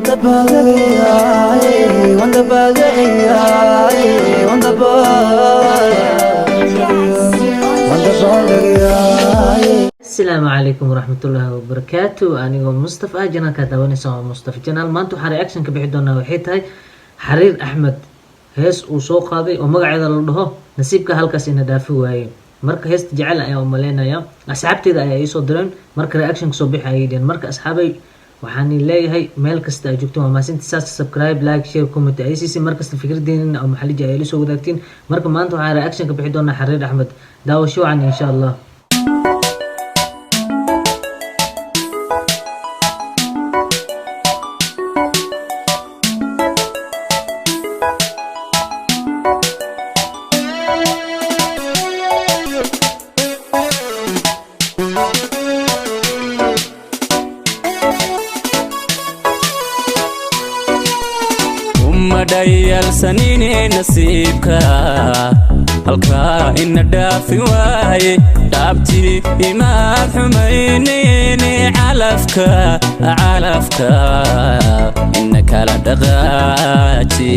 السلام عليكم ورحمة الله وبركاته. أنا مصطفى جنال كدواني سوا مصطفى جنال ما أنتو رياكشن كبحدونا وحيتهاي حرير أحمد hees uu soo qaaday oo magaceeda la dhaho nasiibka halkaas ina dhaafi waaye. Marka heesta jecel ayaa u maleynaya asxaabteeda ayaa ii soo direen marka reaction soo bixayay dheen. Marka asxaabay waxaan leeyahay meel kasta ay joogto waa maasinta saas subscribe like share comment ay siisi markasta fikradiina oo maxalli ay soo wadaagtiin. Marka maanta waxaan reaction ka bixi doonaa xariir Axmed daawasho aan insha Allah. madayal sanine nasiibka halka ina dhaafi waaye dhaabti imaad xumaynayni calafka ina kala dhaqaaji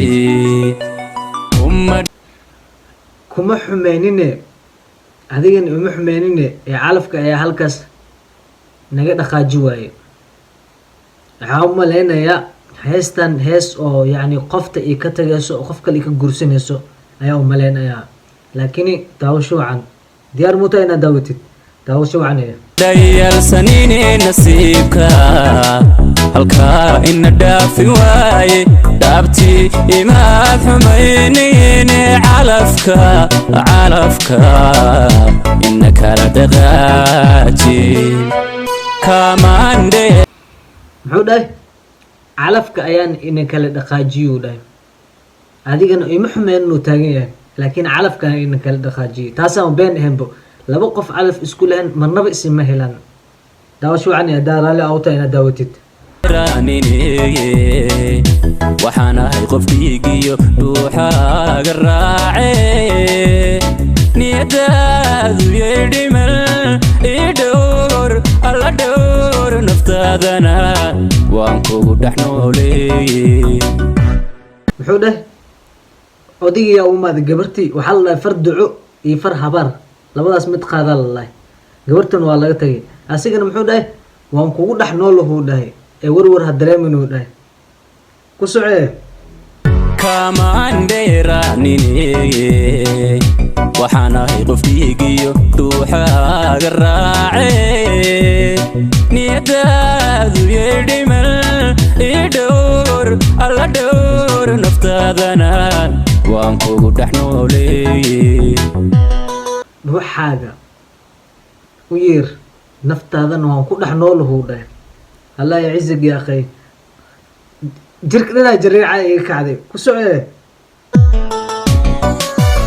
kuma xumaynine adigan uma xumaynine ee calafka ayaa halkaas naga dhaqaaji waaye. waxaan u maleynayaa heestan hees oo yani qofta ay ka tagayso oo qof kale ka gursanayso ayaa u maleynayaa. laakiin daawasho wacan diyaar muuta inaad daawatid daawasho wacanaya dayal sanine nasiibka halka ina dhaafi waaye dhaabti imaad xumaynayni calafka ina kala dhaqaaji kamande muxuu dhahay calafka ayaan ina kala dhaqaajiyo dhahay. adigana ima xumeyn inuu taagan yahay laakiin calafka ina kala dhaqaajiyo taasaan been ahaynbo. laba qof calaf isku lahayn marnaba isma helaan. daawasho wacan ayaa daaraale awta inaad daawatid. waxaan ahay qof dhiigiyo dhuuxaaga raace niyadaadu yeedhimal idhowr alla dhowr naftaadana waan kugu dhex nooleeye. muxuu dhahay odagiyaa umaada gabartii waxaa la dhahay far duco iyo far habaar labadaas mid qaadaa la dhahay. gabartan waa laga tagay asigana muxuu dhahay waan kugu dhex noolahuu dhahay ee warwar ha dareeminuu dhahay. ku socee kamandheeraanine waxaan ahay qof dhiigiyo dhuuxaaga raace niyadaadu yeedhimal idhowr alla dhowr naftaadana waan kugu dhex nooleeye. ruuxaaga u yeer naftaadana waan ku dhex noolahuu dhahay. allah ya cizig ya akhay jirka dhanaa jareeca iga kacday. ku socee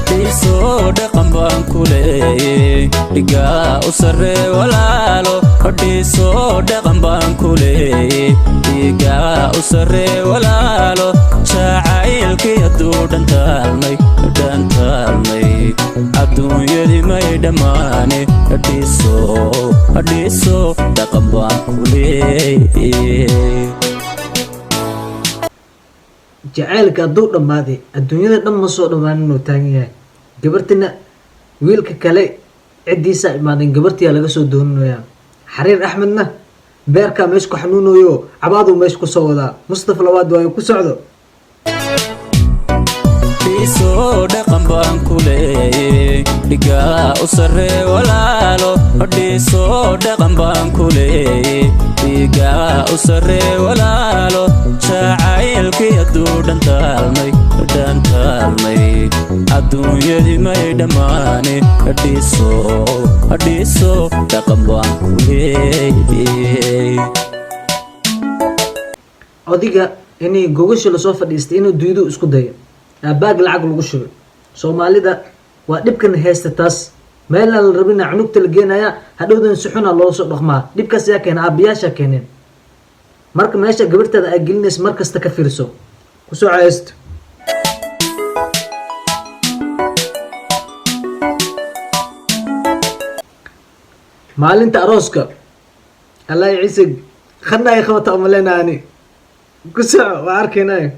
dhiisoo dhaqan baan ku leeyey dhigaa u sarree walaalo dhiisoo dhaqan baan ku leeyey dhigaa u sarree walaalo jacaylkii hadduu dhantaalmay adduunyadii may dhammaane dhiisoo dhaqan baan ku leeyey. jacaylka hadduu dhammaaday adduunyada dhan ma soo dhammaan inuu taagan yahay. gabartina wiilka kale ciddiisaa imaadeen gabartiyaa laga soo dooninayaa. xariir axmedna beerkaa meesha ku xanuunayo cabaaduu meesha ku soo wadaa. mustafa labaad waayo ku socdo. dhiisoo dhaqan baan ku leeyey dhigaa u sarree walaalo dhiisoo dhaqan baan ku leeyey dhigaa u sarree walaalo jacaylkii hadduu dhantaalmay adduunyadii may dhammaane dhiisoo dhaqan baan ku leeyey. odiga inay gogasha lasoo fadhiistay inuu duydu isku dayo baag lacag lagu shubay. soomaalida waa dhibkan haysta taas meelna la rabina cunugta la geenaya hadhowdan si xuna loo soo dhaqmaa. dhibkaas yaa keena aabayaasha keeneen. marka meesha gabarteeda ay gelinaysa markasta ka fiirso. ku soo caysto maalinta arooska allah ya ciise khadna ay qabata umaleynaani كسع واركينا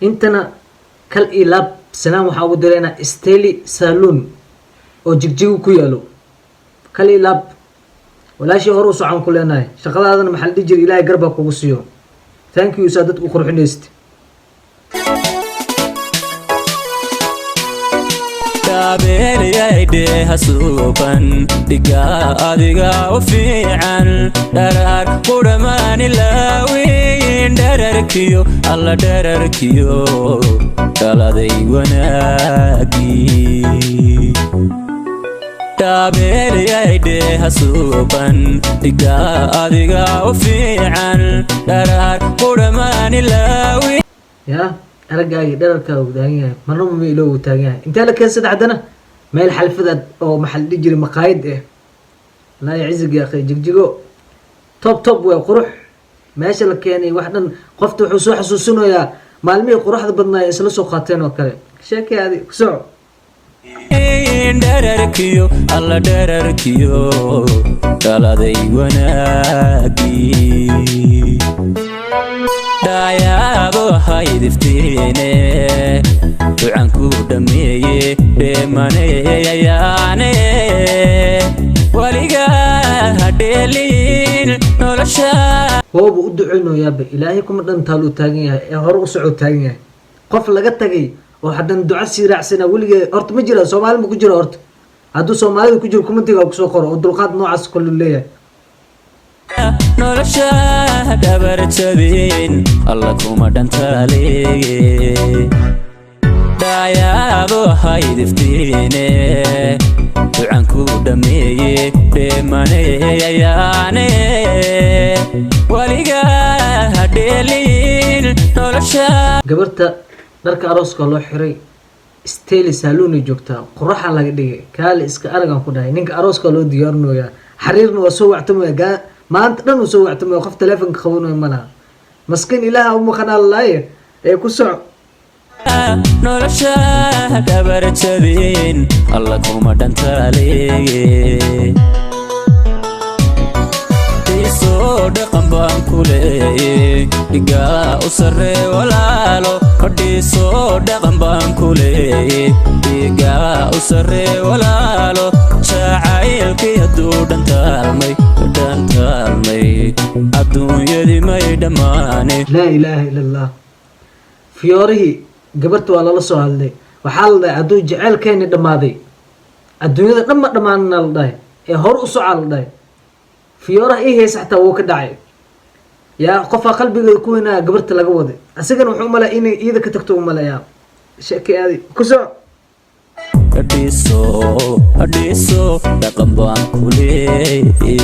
انتنا كل إلاب سلام وحاول درينا استيلي سالون او جيجيو كيالو كل إلاب ولا شيء هروس عن كلنا شغل هذا محل ديجر إلهي قربك وقصيو ثانك يو سادت أخرى حنيست beeliyayde hasuuban dhigaa adiga u fiican dharar qudhamaani laawiin dherarkiyo alla dherarkiyo dhaladay wanaagii beeliyayde hasuuban dhigaa adiga u fiican dharar qudhamaani laawiin يا أرجع درك ودانية مرة ميلو وتانية أنت لك يا سيد عدنا ما الحلف ذا أو محل يجري مقايد إيه لا يعزق يا أخي جيجو توب وقروح ماشي لك يعني واحدا قفت حسوسنا يا مالمي قروح ذا بدنا يسلسوا خاتين وكذا شاكي هذه كسوع dherarkiyo alla dherarkiyo dhaladay wanaagii dhayaabo haydiftiine ducanku dhameeye dheemaneyayaane waligaa hadheelin nolosha هو بودعينه يا بي إلهي كم دن تالو تاجيها هرو سعود تاجيها قف لقت تجي وحدا دعاء سيرع سنة ولقى أرت مجرى سومالي مكجرى أرت هادو سومالي كجرى كم تيجا كسوقر ودرقات نوعس كل الليل nolosha dhabarjabin alla kuma dhantaaleeye dhayaabo haydiftiine ducanku dhameeye dheemaneyayaane waligaa hadheelin nolosha gabarta dharka arooska loo xiray steeli saaluni joogtaa qoraxa laga dhigay kaali iska aragan ku dhahay ninka arooska loo diyaarinayaa xariirna waa soo wactamaya maanta dhan uu soo wactamaya qof teleefonka qabanayo malaha maskiin ilaaha uma qanaalaaye ee ku soco nolosha dhabarjabin alla kuma dhantaaleeye isoo dhaqan baan ku leeye dhigaa u sarree walaalo hodhiisoo dhaqan baan ku leeye dhigaa u sarree walaalo jacaylkii hadduu dhantaalmay adduunyadii may dhammaane laa ilaaha ila allah fiyoorihii gabarta waa lala soo hadlay waxaa la dhahay hadduu jaceylkeeni dhammaaday adduunyada dhan ma dhammaanina la dhahay ee hor u socaa la dhahay fiyooraha ii haysa xataa wuu ka dhacay yaa qofaa qalbigeeda ku weynaa gabarta laga waday asigana wuxuu umalaya inay iyada ka tagto umalayaa sheeki aadi ku soco hadhiiso dhaqan baan ku leeye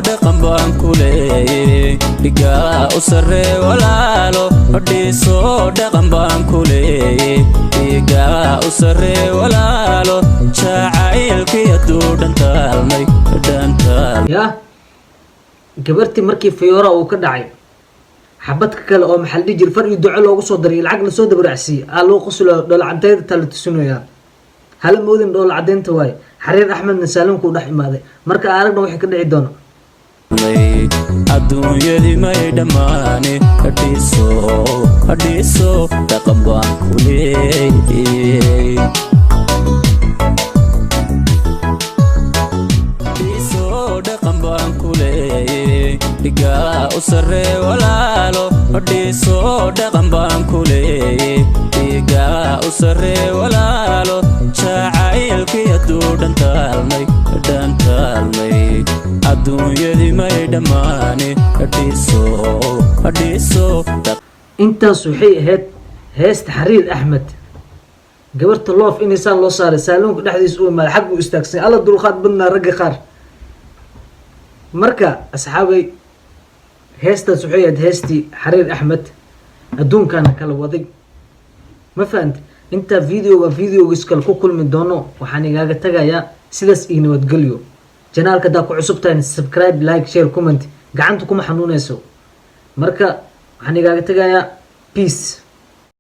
dhaqan baan ku leeye dhigaa u sarree walaalo hodhiisoo dhaqan baan ku leeye dhigaa u sarree walaalo jacaylkii hadduu dhantaalmay yaa gabartii markii fiyoora uu ka dhacay xabadka kale oo maxal dhijir far iyo duco loogu soo daray lacag lasoo dabaracsiiyey aa loo qoslo dhoola cadeynta taa la tusinayaa hala moodin dhoola cadeynta waaye xariir axmedna saalunkuu dhex imaaday marka aragna waxay ka dhici doona adduunyadii may dhammaane hadhiiso dhaqan baan ku leeye dhaqan baan ku leeye dhigaa u sarree walaalo hodhiisoo dhaqan baan ku leeye dhigaa u sarree walaalo jacaylkii hadduu dhantaalmay adduunyadii may dhammaane hadhiiso intaas waxay ahayd heesta xariir axmed gabarta loof inaysaan loo saaray saaluunka dhexdiisa u imaada xag buu istaagsan alla dulqaad badnaa ragga qaar marka asxaabay heestaas waxay ahayd heestii xariir axmed adduunkaana kala waday ma fahamti intaa videogiis kale ku kulmi doono waxaan igaaga tagayaa sidaas iyo nabadgelyo janaalka haddaa ku cusub tahay subscribe like share comment gacanta kuma xanuunayso marka waxaan igaaga tegayaa peace.